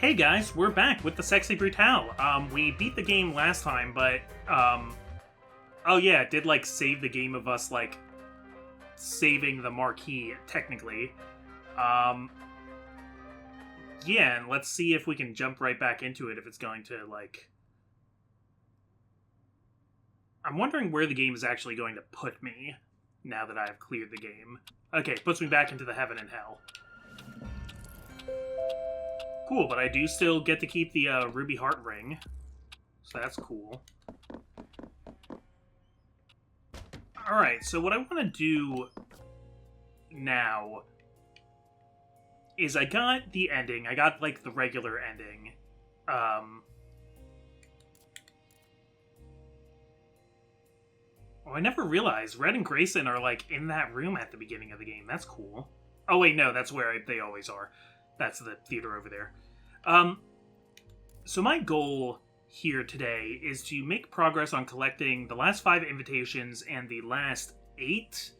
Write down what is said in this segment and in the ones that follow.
Hey guys, we're back with the Sexy Brutale. We beat the game last time, but, oh yeah, it did, save the game of us, saving the marquee, technically. Yeah, and let's see if we can jump right back into it if it's going to, I'm wondering where the game is actually going to put me, now that I've cleared the game. Okay, it puts me back into the heaven and hell. Cool, but I do still get to keep the ruby heart ring, so that's cool. Alright, so what I want to do now is I got the ending. I got, the regular ending. Oh, I never realized Red and Grayson are, in that room at the beginning of the game. That's cool. Oh, wait, no, that's where they always are. That's the theater over there. So my goal here today is to make progress on collecting the last 5 invitations and the last 8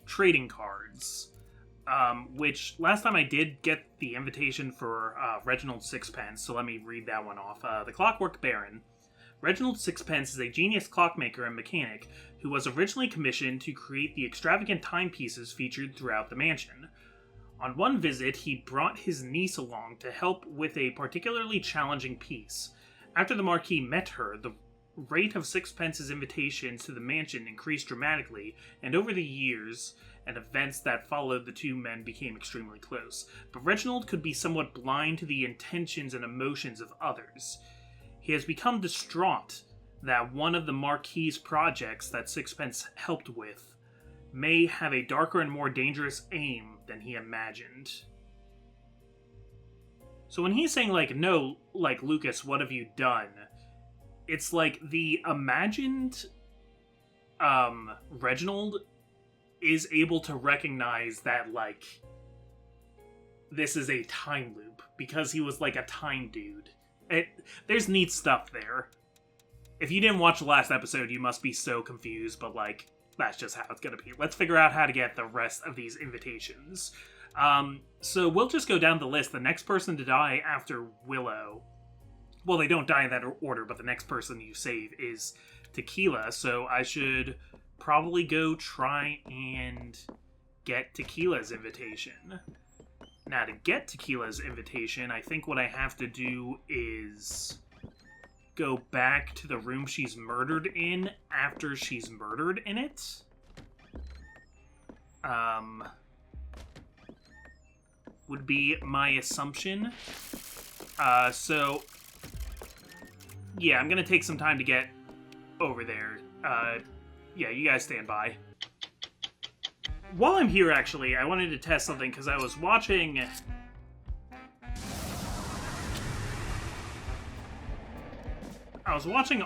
trading cards. Which, last time I did get the invitation for Reginald Sixpence, so let me read that one off. The Clockwork Baron. Reginald Sixpence is a genius clockmaker and mechanic who was originally commissioned to create the extravagant timepieces featured throughout the mansion. On one visit, he brought his niece along to help with a particularly challenging piece. After the Marquis met her, the rate of Sixpence's invitations to the mansion increased dramatically, and over the years and events that followed, the two men became extremely close. But Reginald could be somewhat blind to the intentions and emotions of others. He has become distraught that one of the Marquis's projects that Sixpence helped with may have a darker and more dangerous aim than he imagined. So when he's saying, no, Lucas, what have you done? It's the imagined, Reginald is able to recognize that, this is a time loop, because he was, a time dude. There's neat stuff there. If you didn't watch the last episode, you must be so confused, but, that's just how it's gonna be. Let's figure out how to get the rest of these invitations. So we'll just go down the list. The next person to die after Willow... Well, they don't die in that order, but the next person you save is Tequila, so I should probably go try and get Tequila's invitation. Now, to get Tequila's invitation, I think what I have to do is go back to the room she's murdered in after she's murdered in it. Would be my assumption. So, yeah, I'm gonna take some time to get over there. Yeah, you guys stand by. While I'm here, actually, I wanted to test something, because I was watching...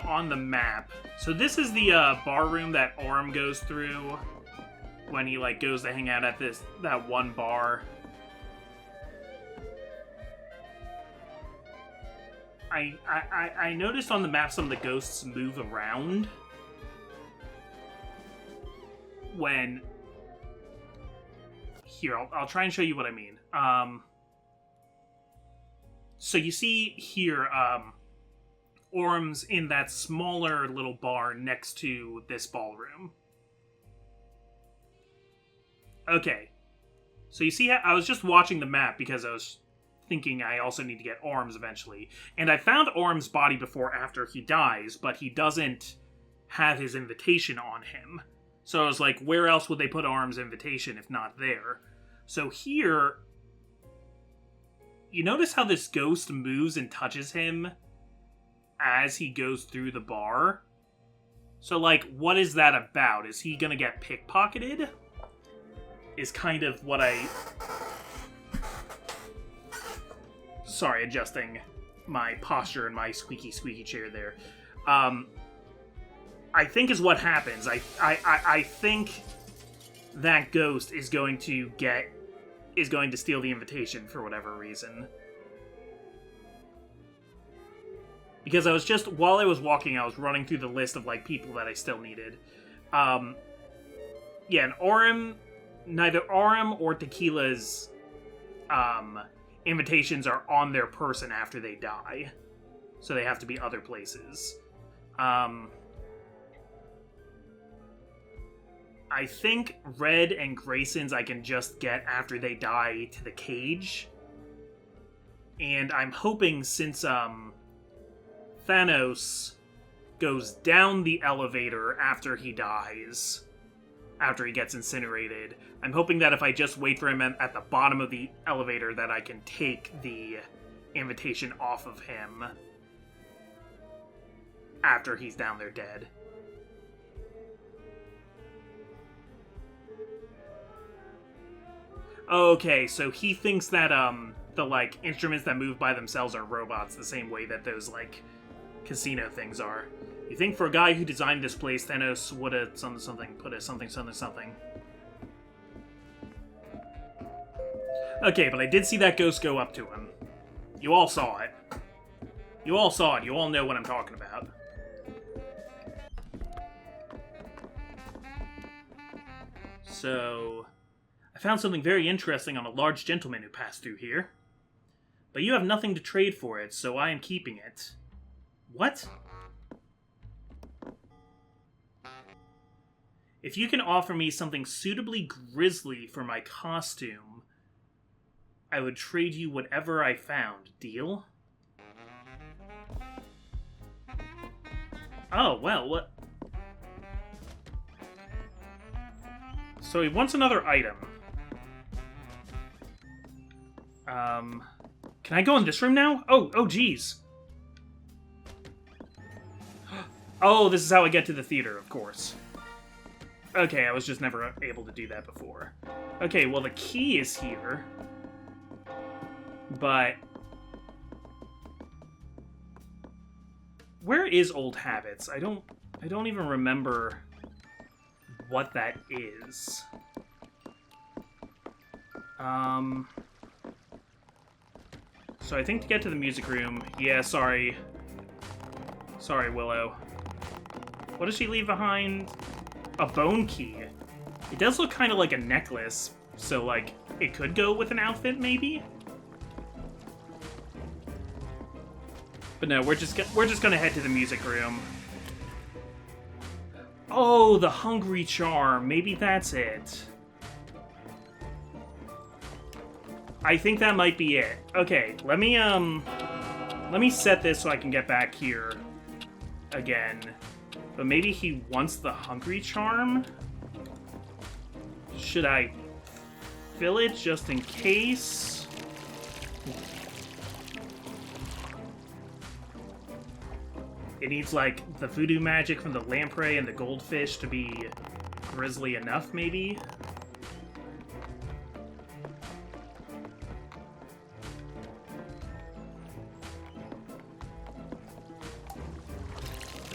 on the map. So this is the bar room that Orm goes through when he goes to hang out at that one bar. I noticed on the map some of the ghosts move around when... Here, I'll try and show you what I mean. So you see here, Orm's in that smaller little bar next to this ballroom. Okay. So you see how I was just watching the map because I was thinking I also need to get Orm's eventually. And I found Orm's body before after he dies, but he doesn't have his invitation on him. So I was like, where else would they put Orm's invitation if not there? So here, you notice how this ghost moves and touches him as he goes through the bar? So, what is that about? Is he gonna get pickpocketed? Is kind of what I... Sorry, adjusting my posture in my squeaky chair there. I think is what happens. I think that ghost is going to steal the invitation for whatever reason. Because I was just, while I was walking, I was running through the list of, people that I still needed. Yeah, and neither Orem or Tequila's invitations are on their person after they die. So they have to be other places. I think Red and Grayson's I can just get after they die to the cage. And I'm hoping since Thanos goes down the elevator after he dies, after he gets incinerated, I'm hoping that if I just wait for him at the bottom of the elevator that I can take the invitation off of him after he's down there dead. Okay, so he thinks that the like instruments that move by themselves are robots the same way that those like casino things are. You think for a guy who designed this place, Thanos would have put a something. Okay, but I did see that ghost go up to him. You all saw it. You all know what I'm talking about. So, I found something very interesting on a large gentleman who passed through here. But you have nothing to trade for it, so I am keeping it. What? If you can offer me something suitably grisly for my costume, I would trade you whatever I found. Deal? Oh, well, what? So he wants another item. Can I go in this room now? Oh, geez. Oh, this is how I get to the theater, of course. Okay, I was just never able to do that before. Okay, well, the key is here. But where is Old Habits? I don't even remember what that is. So I think to get to the music room... Yeah, sorry. Sorry, Willow. What does she leave behind? A bone key. It does look kind of like a necklace, so, like, it could go with an outfit, maybe? But no, we're just gonna head to the music room. Oh, the hungry charm. Maybe that's it. I think that might be it. Okay, let me set this so I can get back here again. But maybe he wants the hungry charm? Should I fill it just in case? It needs, like, the voodoo magic from the lamprey and the goldfish to be grisly enough, maybe?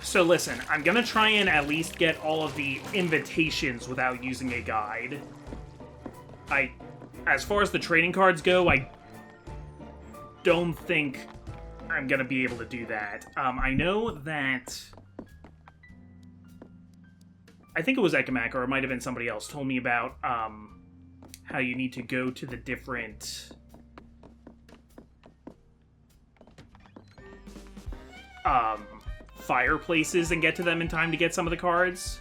So listen, I'm gonna try and at least get all of the invitations without using a guide. As far as the trading cards go, I don't think I'm gonna be able to do that. I know that... I think it was Ekamak, or it might have been somebody else, told me about how you need to go to the different... fireplaces and get to them in time to get some of the cards.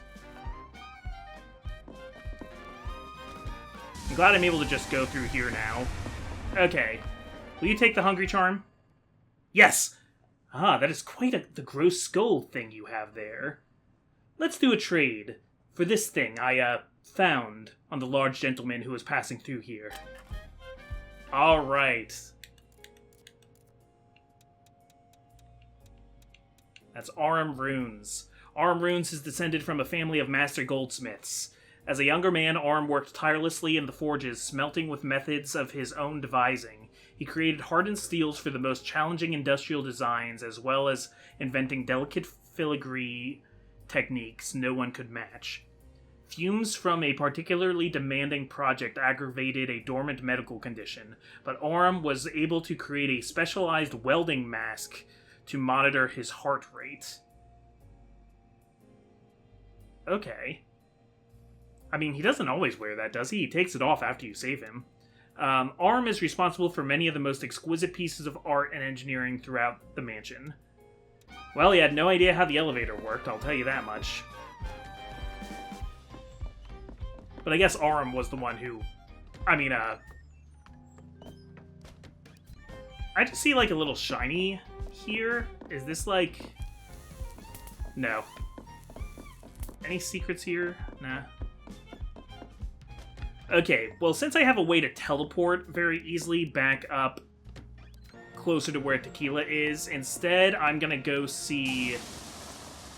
I'm glad I'm able to just go through here now. Okay. Will you take the hungry charm? Yes! Ah, that is quite the gross skull thing you have there. Let's do a trade for this thing I found on the large gentleman who was passing through here. Alright. That's Arum Runes. Arum Runes is descended from a family of master goldsmiths. As a younger man, Arum worked tirelessly in the forges, smelting with methods of his own devising. He created hardened steels for the most challenging industrial designs, as well as inventing delicate filigree techniques no one could match. Fumes from a particularly demanding project aggravated a dormant medical condition, but Arum was able to create a specialized welding mask to monitor his heart rate. Okay. I mean, he doesn't always wear that, does he? He takes it off after you save him. Arm is responsible for many of the most exquisite pieces of art and engineering throughout the mansion. Well, he had no idea how the elevator worked, I'll tell you that much. But I guess Arm was the one who... I just see, like, a little shiny here. Is this, like... No. Any secrets here? Nah. Okay, well, since I have a way to teleport very easily back up closer to where Tequila is, instead I'm gonna go see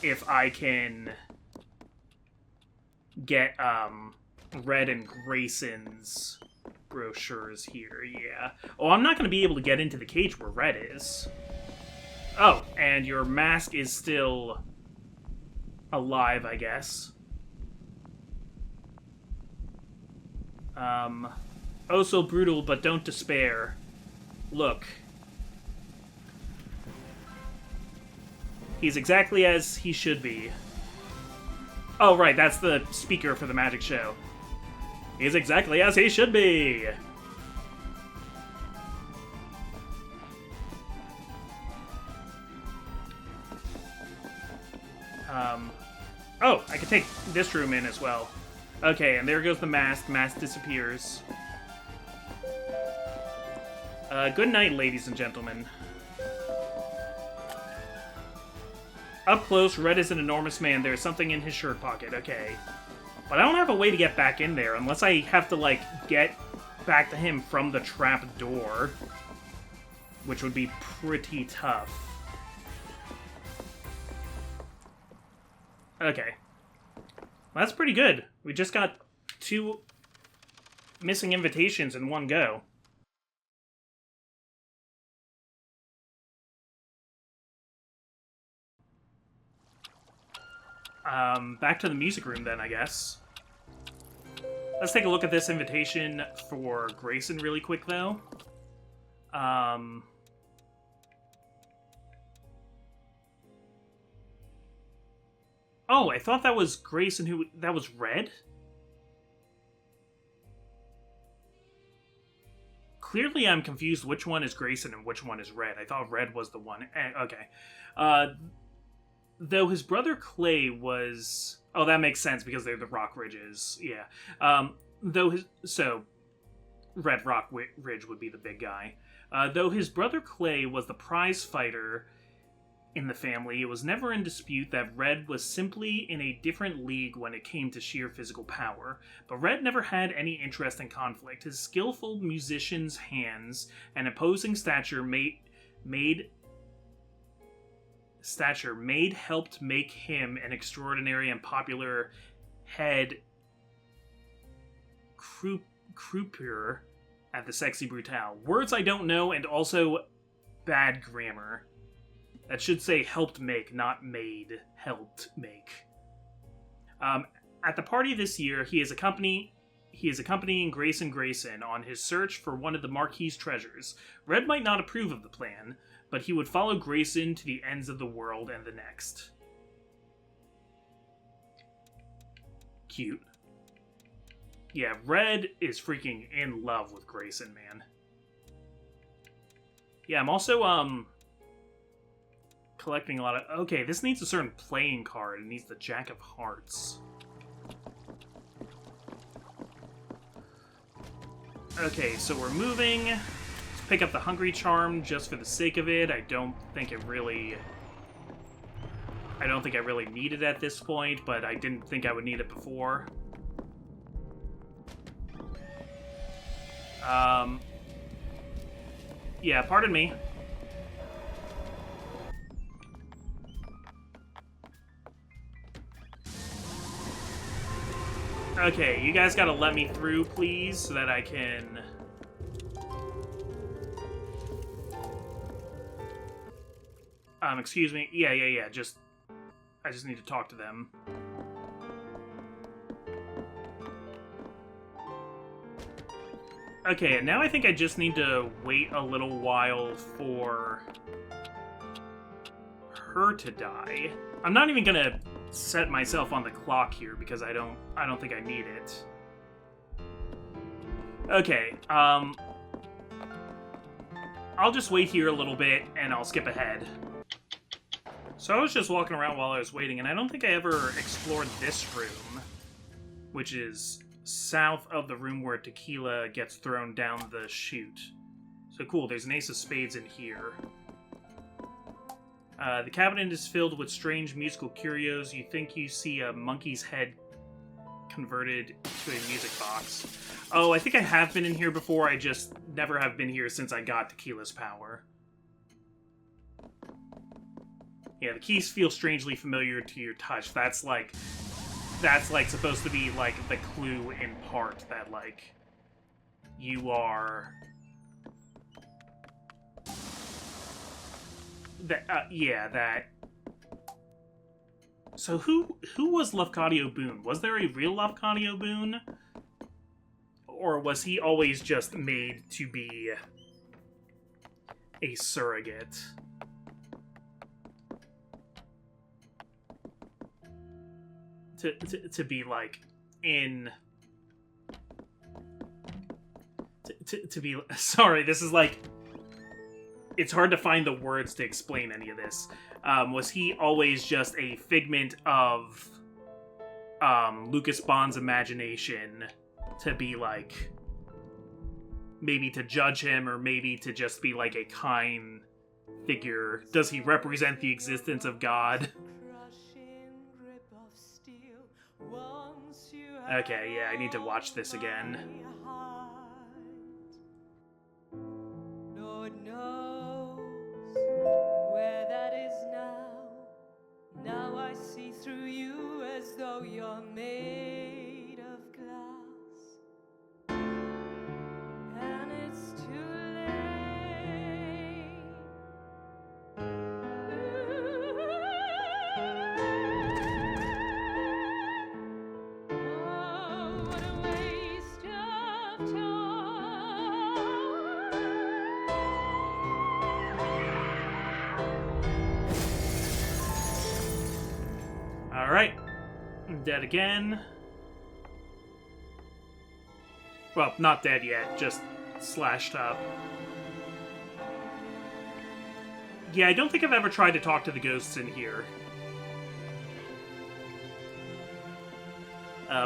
if I can get, Red and Grayson's brochures here, yeah. Oh, I'm not gonna be able to get into the cage where Red is. Oh, and your mask is still alive, I guess. Oh so brutal, but don't despair. Look. He's exactly as he should be. Oh, right, that's the speaker for the magic show. He's exactly as he should be! Oh, I can take this room in as well. Okay, and there goes the mask. Mask disappears. Good night, ladies and gentlemen. Up close, Red is an enormous man. There's something in his shirt pocket. Okay. But I don't have a way to get back in there unless I have to, like, get back to him from the trap door. Which would be pretty tough. Okay. Well, that's pretty good. We just got 2 missing invitations in one go. Back to the music room then, I guess. Let's take a look at this invitation for Grayson really quick, though. Oh, I thought that was Grayson who... That was Red? Clearly I'm confused which one is Grayson and which one is Red. I thought Red was the one. Okay. Though his brother Clay was... Oh, that makes sense because they're the Rock Ridges. Yeah. So, Red Rock Ridge would be the big guy. Though his brother Clay was the prize fighter in the family, it was never in dispute that Red was simply in a different league when it came to sheer physical power. But Red never had any interest in conflict. His skillful musician's hands and imposing stature helped make him an extraordinary and popular head croupier at the Sexy Brutale. Words I don't know, and also bad grammar. That should say helped make, not made. Helped make. At the party this year, he is accompanying Grayson on his search for one of the Marquis's treasures. Red might not approve of the plan, but he would follow Grayson to the ends of the world and the next. Cute. Yeah, Red is freaking in love with Grayson, man. Yeah, I'm also, collecting a lot of... Okay, this needs a certain playing card. It needs the Jack of Hearts. Okay, so we're moving. Let's pick up the Hungry Charm just for the sake of it. I don't think I really need it at this point, but I didn't think I would need it before. Yeah, pardon me. Okay, you guys gotta let me through, please, so that I can... excuse me. Yeah, I just need to talk to them. Okay, and now I think I just need to wait a little while for her to die. I'm not even gonna set myself on the clock here because I don't think I need it. Okay, I'll just wait here a little bit, and I'll skip ahead. So I was just walking around while I was waiting, and I don't think I ever explored this room, which is south of the room where Tequila gets thrown down the chute. So cool, there's an ace of spades in here. The cabinet is filled with strange musical curios. You think you see a monkey's head converted to a music box. Oh, I think I have been in here before, I just never have been here since I got Tequila's power. Yeah, the keys feel strangely familiar to your touch. That's like supposed to be like the clue in part that like you are that yeah, that. So who was Lafcadio Boone? Was there a real Lafcadio Boone? Or was he always just made to be a surrogate? To be like in to be sorry, this is like it's hard to find the words to explain any of this. Was he always just a figment of Lucas Bond's imagination to be like maybe to judge him or maybe to just be like a kind figure? Does he represent the existence of God? Okay, yeah, I need to watch this again. Lord knows where that is now. Now I see through you as though you're made of glass. And it's too late. Oh, what a waste of time. Alright. I'm dead again. Well, not dead yet, just slashed up. Yeah, I don't think I've ever tried to talk to the ghosts in here.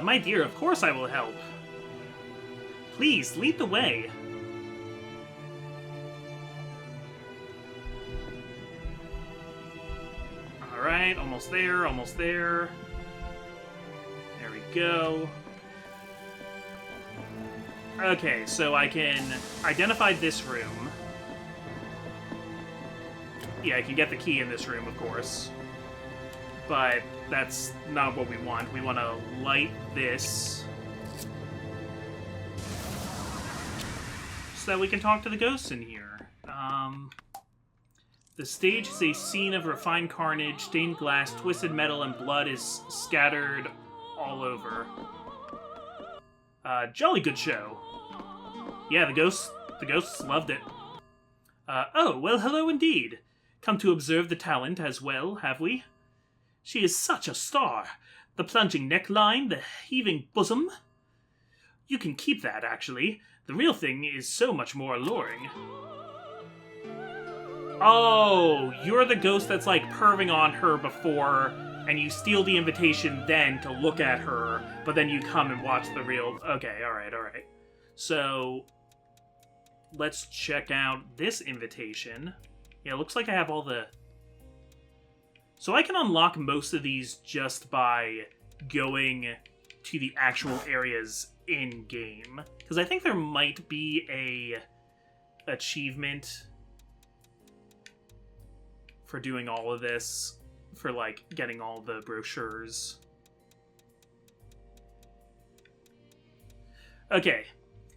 My dear, of course I will help. Please, lead the way. Alright, almost there, almost there. There we go. Okay, so I can identify this room. Yeah, I can get the key in this room, of course. But that's not what we want. We want to light this so that we can talk to the ghosts in here. The stage is a scene of refined carnage, stained glass, twisted metal, and blood is scattered all over. Jolly good show. Yeah, the ghosts loved it. Oh, well, hello indeed. Come to observe the talent as well, have we? She is such a star. The plunging neckline, the heaving bosom. You can keep that, actually. The real thing is so much more alluring. Oh, you're the ghost that's like perving on her before, and you steal the invitation then to look at her, but then you come and watch the real... Okay, alright. So, let's check out this invitation. Yeah, it looks like I have all the... So I can unlock most of these just by going to the actual areas in-game. Because I think there might be a achievement for doing all of this, for, like, getting all the brochures. Okay.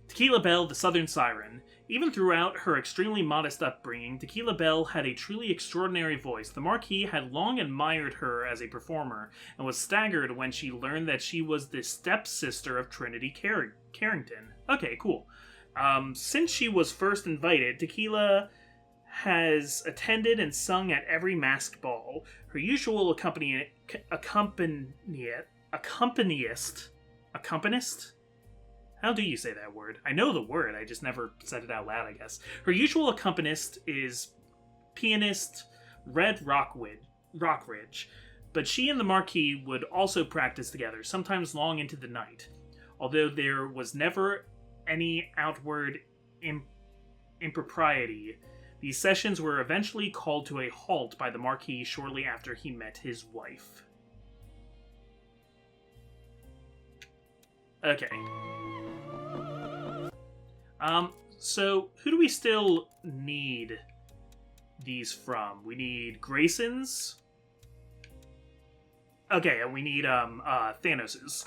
Tequila Belle, the Southern Siren. Even throughout her extremely modest upbringing, Tequila Belle had a truly extraordinary voice. The Marquis had long admired her as a performer, and was staggered when she learned that she was the stepsister of Trinity Carrington. Okay, cool. Since she was first invited, Tequila has attended and sung at every masked ball. Her usual accompanist? How do you say that word? I know the word, I just never said it out loud, I guess. Her usual accompanist is pianist Red Rockridge, but she and the Marquis would also practice together, sometimes long into the night. Although there was never any outward impropriety, these sessions were eventually called to a halt by the Marquis shortly after he met his wife. Okay. So who do we still need these from? We need Grayson's. Okay, and we need, Thanos's.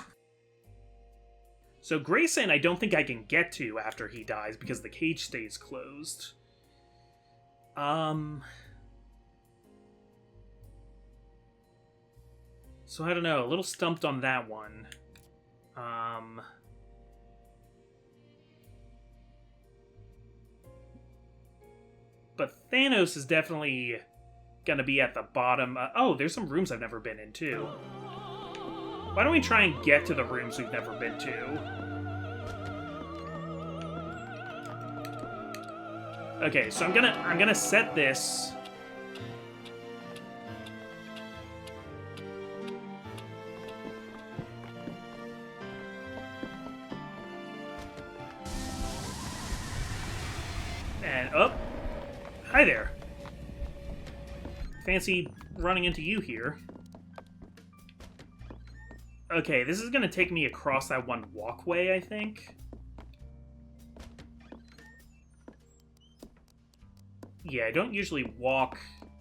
So Grayson, I don't think I can get to after he dies because the cage stays closed. So I don't know, a little stumped on that one. But Thanos is definitely gonna be at the bottom. Oh, there's some rooms I've never been in, too. Why don't we try and get to the rooms we've never been to? Okay, so I'm gonna set this. And oh, hi there. Fancy running into you here. Okay, this is gonna take me across that one walkway, I think. Yeah, I don't usually walk.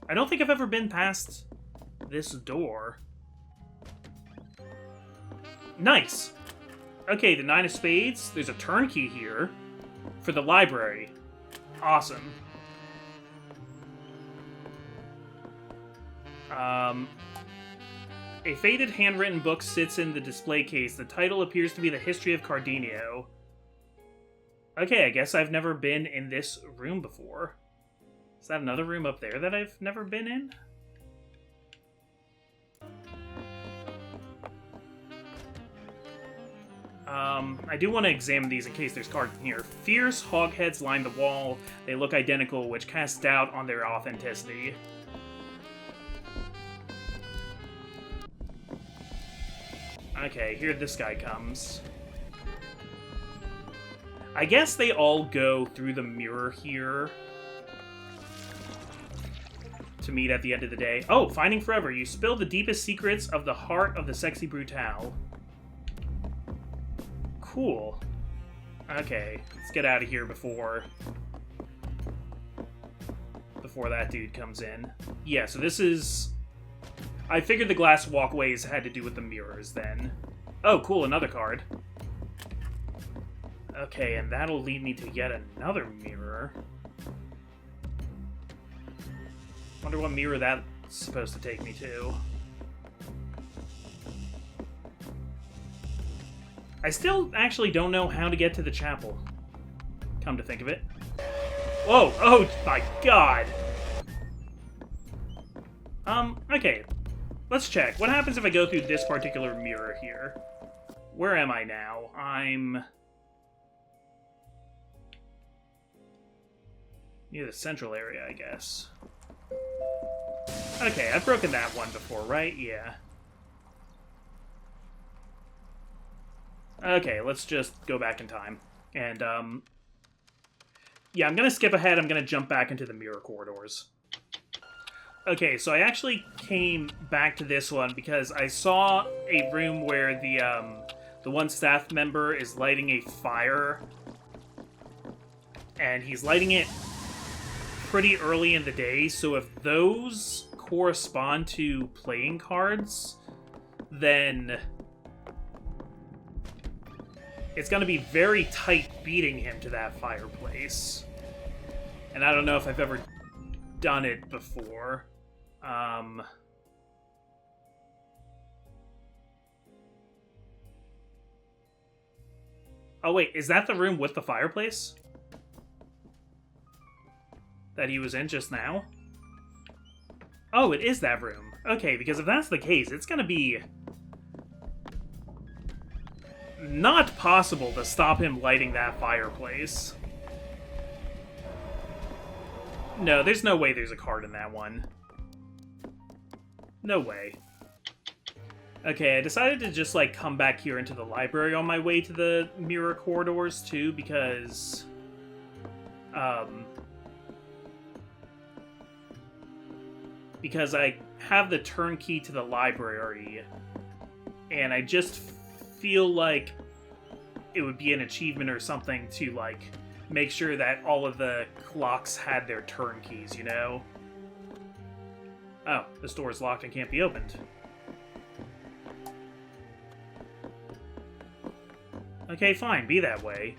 I don't think I've ever been past this door. Nice! Okay, the 9 of spades. There's a turnkey here for the library. Awesome. A faded handwritten book sits in the display case. The title appears to be The History of Cardenio. Okay, I guess I've never been in this room before. Is that another room up there that I've never been in? I do want to examine these in case there's cards in here. Fierce hogheads line the wall. They look identical, which casts doubt on their authenticity. Okay, here this guy comes. I guess they all go through the mirror here to meet at the end of the day. Oh, Finding Forever. You spill the deepest secrets of the heart of the sexy Brutale. Cool. Okay, let's get out of here before that dude comes in. Yeah, so this is... I figured the glass walkways had to do with the mirrors then. Oh, cool, another card. Okay, and that'll lead me to yet another mirror. Wonder what mirror that's supposed to take me to. I still actually don't know how to get to the chapel, come to think of it. Whoa! Oh my god! Okay. Let's check. What happens if I go through this particular mirror here? Where am I now? I'm... near the central area, I guess. Okay, I've broken that one before, right? Yeah. Okay, let's just go back in time. And, yeah, I'm gonna skip ahead. I'm gonna jump back into the mirror corridors. Okay, so I actually came back to this one because I saw a room where the one staff member is lighting a fire. And he's lighting it pretty early in the day, so if those correspond to playing cards, then it's going to be very tight beating him to that fireplace. And I don't know if I've ever done it before. Oh wait, is that the room with the fireplace that he was in just now? Oh, it is that room. Okay, because if that's the case, it's gonna be not possible to stop him lighting that fireplace. No, there's no way there's a card in that one. No way. Okay, I decided to just, like, come back here into the library on my way to the mirror corridors, too, because... because I have the turnkey to the library, and I just feel like it would be an achievement or something to, like, make sure that all of the clocks had their turnkeys, you know? Oh, this door is locked and can't be opened. Okay, fine, be that way.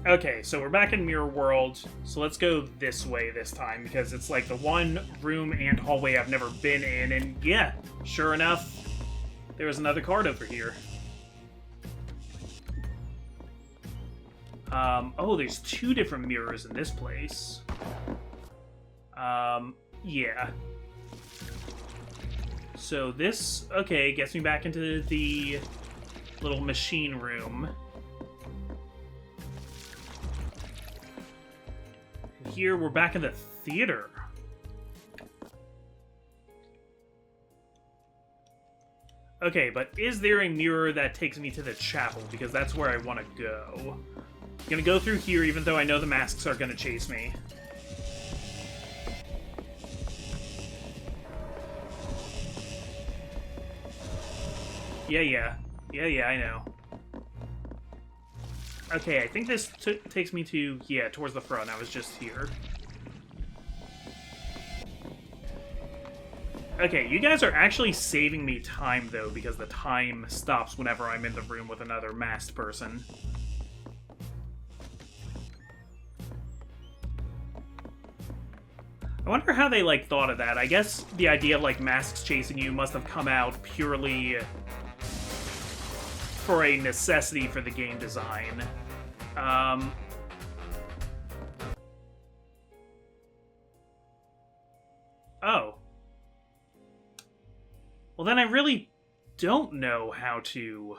Okay, so we're back in Mirror World, so let's go this way this time, because it's like the one room and hallway I've never been in, and yeah, sure enough, there was another card over here. Oh, there's 2 different mirrors in this place. Yeah. So this, okay, gets me back into the little machine room. And here we're back in the theater. Okay, but is there a mirror that takes me to the chapel? Because that's where I want to go. I'm gonna go through here even though I know the masks are gonna chase me. Yeah, I know. Okay, I think this takes me to, yeah, towards the front. I was just here. Okay, you guys are actually saving me time, though, because the time stops whenever I'm in the room with another masked person. I wonder how they, like, thought of that. I guess the idea of, like, masks chasing you must have come out purely for a necessity for the game design. Oh. Well, then I really don't know how to...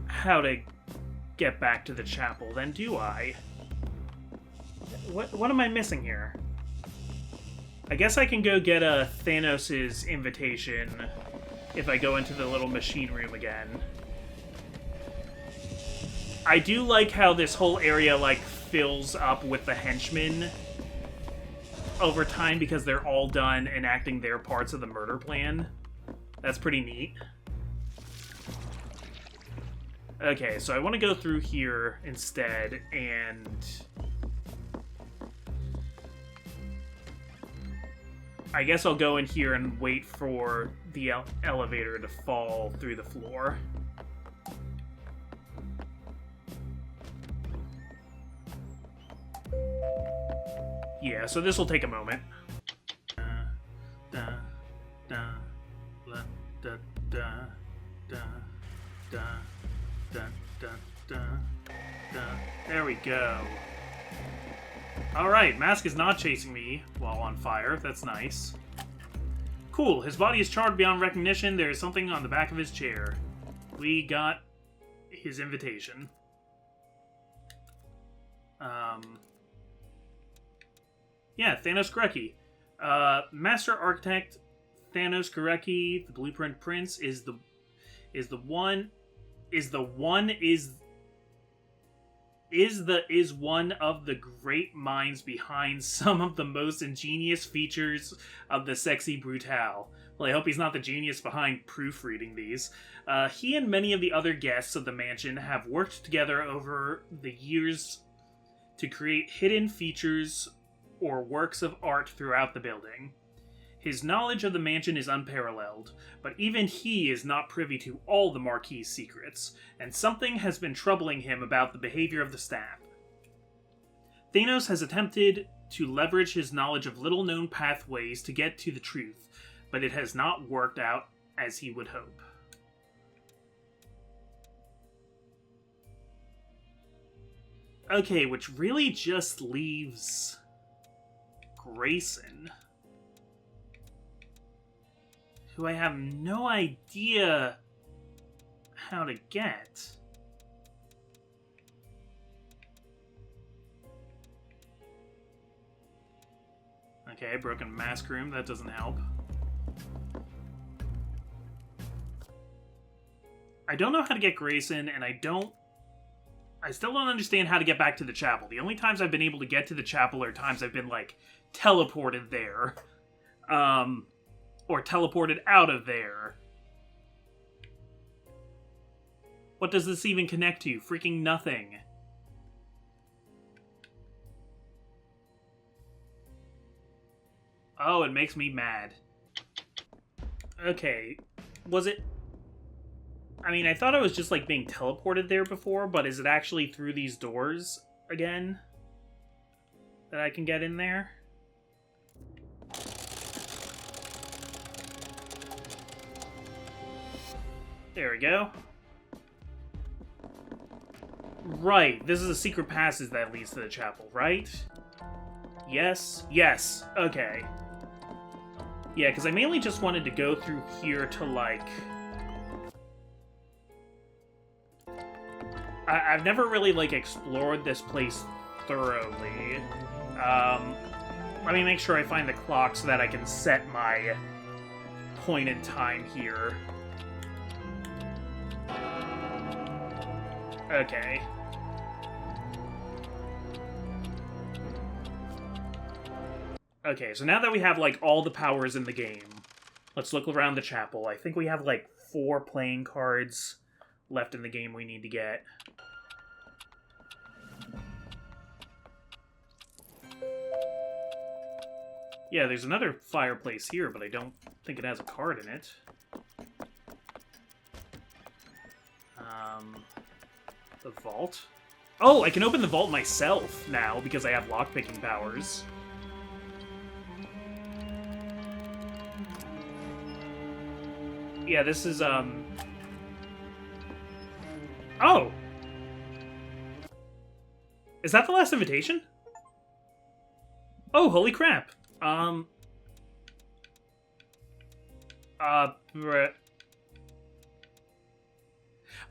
how to get back to the chapel, then, do I? What am I missing here? I guess I can go get a Thanos' invitation if I go into the little machine room again. I do like how this whole area, like, fills up with the henchmen over time because they're all done enacting their parts of the murder plan. That's pretty neat. Okay, so I want to go through here instead, and... I guess I'll go in here and wait for the elevator to fall through the floor. Yeah, so this will take a moment. There we go. Alright, Mask is not chasing me while on fire. That's nice. Cool, his body is charred beyond recognition. There is something on the back of his chair. We got his invitation. Yeah, Thanos Gurecki. Master Architect Thanos Gurecki, the Blueprint Prince, is one of the great minds behind some of the most ingenious features of the sexy Brutale. Well, I hope he's not the genius behind proofreading these. He and many of the other guests of the mansion have worked together over the years to create hidden features or works of art throughout the building. His knowledge of the mansion is unparalleled, but even he is not privy to all the Marquis's secrets, and something has been troubling him about the behavior of the staff. Thanos has attempted to leverage his knowledge of little-known pathways to get to the truth, but it has not worked out as he would hope. Okay, which really just leaves Grayson. who I have no idea how to get. Okay, broken mask room, that doesn't help. I don't know how to get Grayson, and I still don't understand how to get back to the chapel. The only times I've been able to get to the chapel are times I've been, like, teleported there. Or teleported out of there. What does this even connect to? Freaking nothing. Oh, it makes me mad. Okay, was it... I mean, I thought I was just, like, being teleported there before, but is it actually through these doors again that I can get in there? There we go. Right, this is a secret passage that leads to the chapel, right? Yes? Yes. Okay. Yeah, because I mainly just wanted to go through here to, like... I've never really, like, explored this place thoroughly. Let me make sure I find the clock so that I can set my point in time here. Okay. Okay, so now that we have, like, all the powers in the game, let's look around the chapel. I think we have, like, 4 playing cards left in the game we need to get. Yeah, there's another fireplace here, but I don't think it has a card in it. The vault? Oh, I can open the vault myself now, because I have lockpicking powers. Yeah, this is, Oh! Is that the last invitation? Oh, holy crap!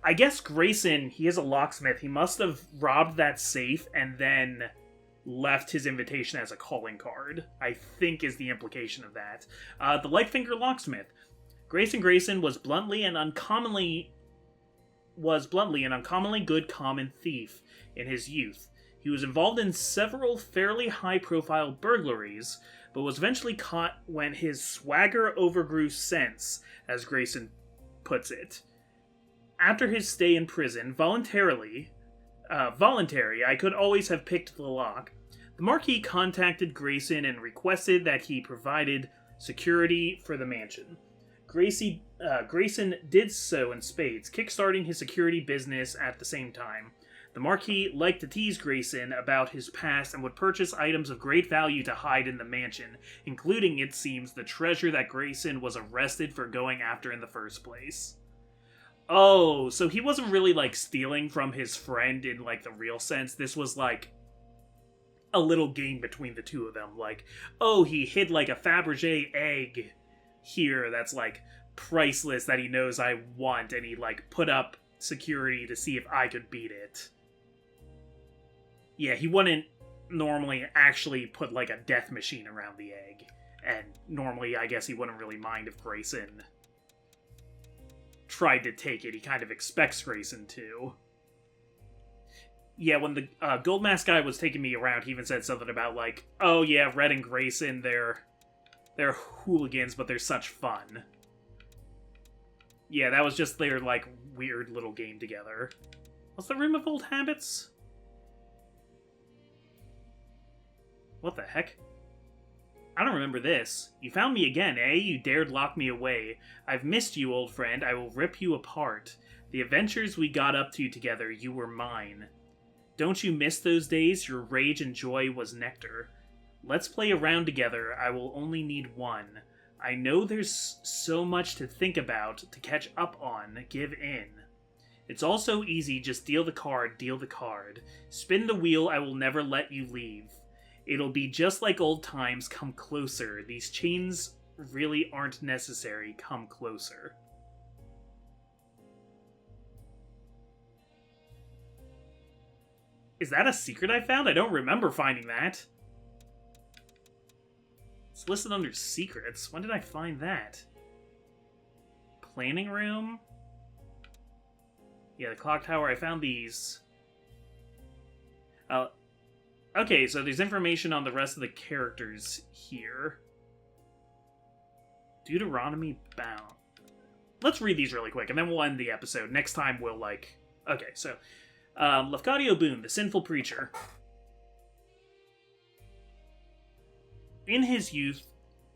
I guess Grayson, he is a locksmith. He must have robbed that safe and then left his invitation as a calling card, I think is the implication of that. The Lightfinger Locksmith. Grayson was bluntly an uncommonly good common thief in his youth. He was involved in several fairly high-profile burglaries, but was eventually caught when his swagger overgrew sense, as Grayson puts it. After his stay in prison, voluntary, I could always have picked the lock. The Marquis contacted Grayson and requested that he provided security for the mansion. Grayson did so in spades, kickstarting his security business at the same time. The Marquis liked to tease Grayson about his past and would purchase items of great value to hide in the mansion, including, it seems, the treasure that Grayson was arrested for going after in the first place. Oh, so he wasn't really, like, stealing from his friend in, like, the real sense. This was, like, a little game between the two of them. Like, oh, he hid, like, a Fabergé egg here that's, like, priceless that he knows I want, and he, like, put up security to see if I could beat it. Yeah, he wouldn't normally actually put, like, a death machine around the egg. And normally, I guess he wouldn't really mind if Grayson tried to take it. He kind of expects Grayson to. Yeah, when the Gold Mask guy was taking me around, he even said something about, like, oh yeah, Red and Grayson, they're hooligans, but they're such fun. Yeah, that was just their, like, weird little game together. What's the Room of Old Habits? What the heck? I don't remember this. You found me again, eh? You dared lock me away. I've missed you, old friend. I will rip you apart. The adventures we got up to together, you were mine. Don't you miss those days? Your rage and joy was nectar. Let's play a round together. I will only need one. I know there's so much to think about, to catch up on. Give in. It's all so easy. Just deal the card, deal the card. Spin the wheel. I will never let you leave. It'll be just like old times. Come closer. These chains really aren't necessary come closer. Is that a secret I found? I don't remember finding that. It's listed under secrets. When did I find that? Planning room? Yeah, the clock tower. I found these. Okay, so there's information on the rest of the characters here. Deuteronomy bound. Let's read these really quick, and then we'll end the episode. Next time we'll, like... Okay, so... Lafcadio Boone, the sinful preacher. In his youth,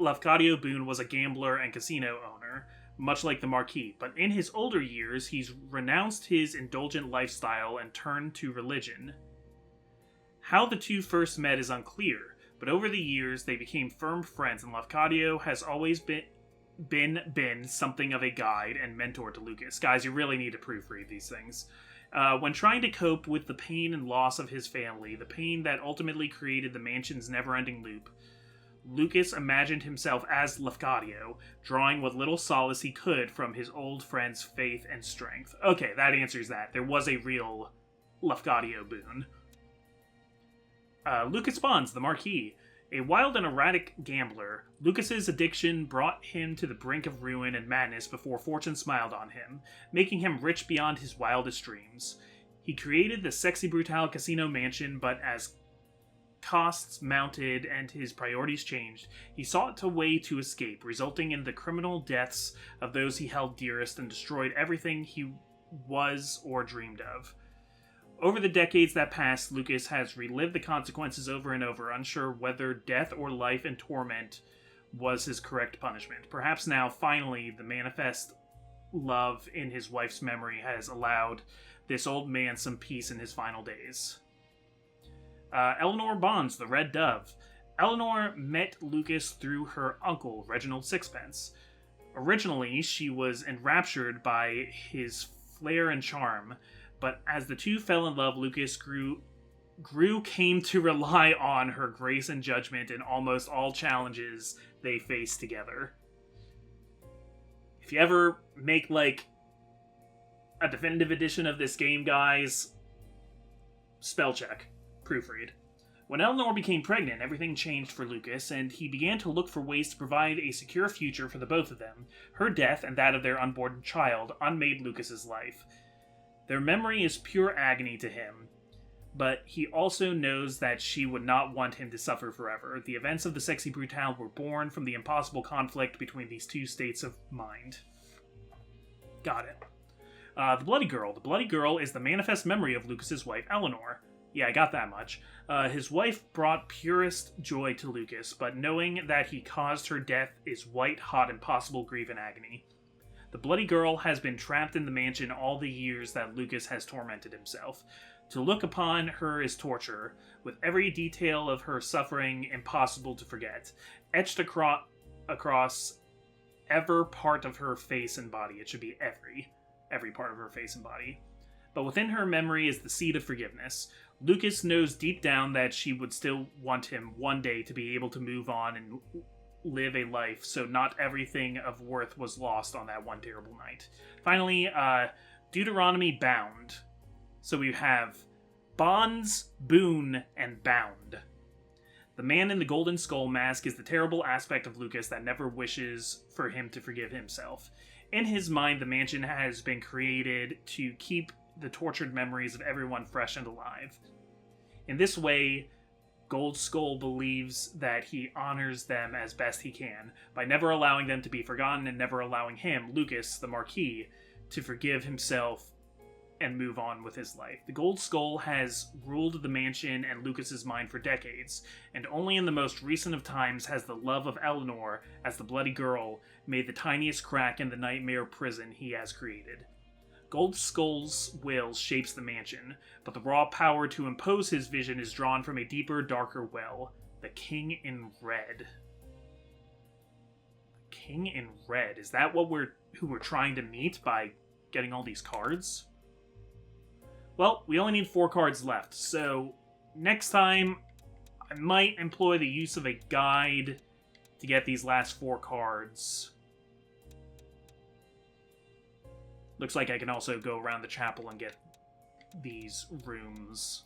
Lafcadio Boone was a gambler and casino owner, much like the Marquis, but in his older years, he's renounced his indulgent lifestyle and turned to religion. How the two first met is unclear, but over the years they became firm friends, and Lafcadio has always been something of a guide and mentor to Lucas. Guys, you really need to proofread these things. When trying to cope with the pain and loss of his family, the pain that ultimately created the mansion's never-ending loop, Lucas imagined himself as Lafcadio, drawing what little solace he could from his old friend's faith and strength. Okay, that answers that. There was a real Lafcadio Boone. Lucas Bonds, the Marquis. A wild and erratic gambler, Lucas's addiction brought him to the brink of ruin and madness before fortune smiled on him, making him rich beyond his wildest dreams. He created the sexy Brutale casino mansion, but as costs mounted and his priorities changed, he sought a way to escape, resulting in the criminal deaths of those he held dearest and destroyed everything he was or dreamed of. Over the decades that passed, Lucas has relived the consequences over and over, unsure whether death or life in torment was his correct punishment. Perhaps now, finally, the manifest love in his wife's memory has allowed this old man some peace in his final days. Eleanor Bonds, the Red Dove. Eleanor met Lucas through her uncle, Reginald Sixpence. Originally, she was enraptured by his flair and charm, but as the two fell in love, Lucas came to rely on her grace and judgment in almost all challenges they faced together. If you ever make, like, a definitive edition of this game, guys, spell check, proofread. When Eleanor became pregnant, everything changed for Lucas, and he began to look for ways to provide a secure future for the both of them. Her death and that of their unborn child unmade Lucas's life. Their memory is pure agony to him, but he also knows that she would not want him to suffer forever. The events of the Sexy Brutale were born from the impossible conflict between these two states of mind. Got it. The Bloody Girl. The Bloody Girl is the manifest memory of Lucas's wife, Eleanor. Yeah, I got that much. His wife brought purest joy to Lucas, but knowing that he caused her death is white-hot impossible grief and agony. The Bloody Girl has been trapped in the mansion all the years that Lucas has tormented himself. To look upon her is torture, with every detail of her suffering impossible to forget, etched across every part of her face and body. It should be every part of her face and body. But within her memory is the seed of forgiveness. Lucas knows deep down that she would still want him one day to be able to move on and live a life, so not everything of worth was lost on that one terrible night. Finally, Deuteronomy bound. So we have Bonds, Boone, and Bound. The man in the golden skull mask is the terrible aspect of Lucas that never wishes for him to forgive himself. In his mind, the mansion has been created to keep the tortured memories of everyone fresh and alive. In this way, Gold Skull believes that he honors them as best he can, by never allowing them to be forgotten and never allowing him, Lucas, the Marquis, to forgive himself and move on with his life. The Gold Skull has ruled the mansion and Lucas's mind for decades, and only in the most recent of times has the love of Eleanor, as the Bloody Girl, made the tiniest crack in the nightmare prison he has created. Gold Skull's will shapes the mansion, but the raw power to impose his vision is drawn from a deeper, darker well. The King in Red. The King in Red. Is that who we're trying to meet by getting all these cards? Well, we only need 4 cards left, so next time I might employ the use of a guide to get these last 4 cards. Looks like I can also go around the chapel and get these rooms.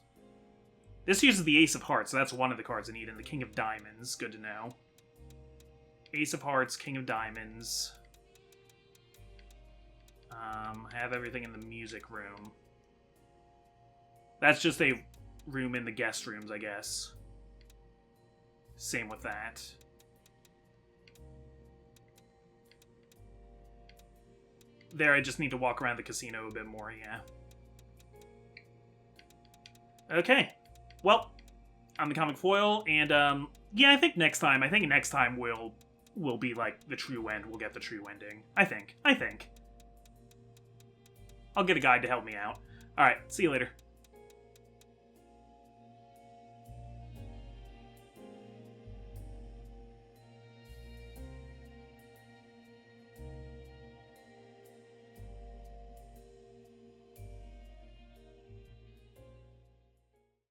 This uses the Ace of Hearts, so that's one of the cards I need, and the King of Diamonds. Good to know. Ace of Hearts, King of Diamonds. I have everything in the music room. That's just a room in the guest rooms, I guess. Same with that. There, I just need to walk around the casino a bit more, yeah. Okay. Well, I'm the Comic Foil, and, yeah, I think next time will be, like, the true end. We'll get the true ending. I think. I'll get a guide to help me out. Alright, see you later.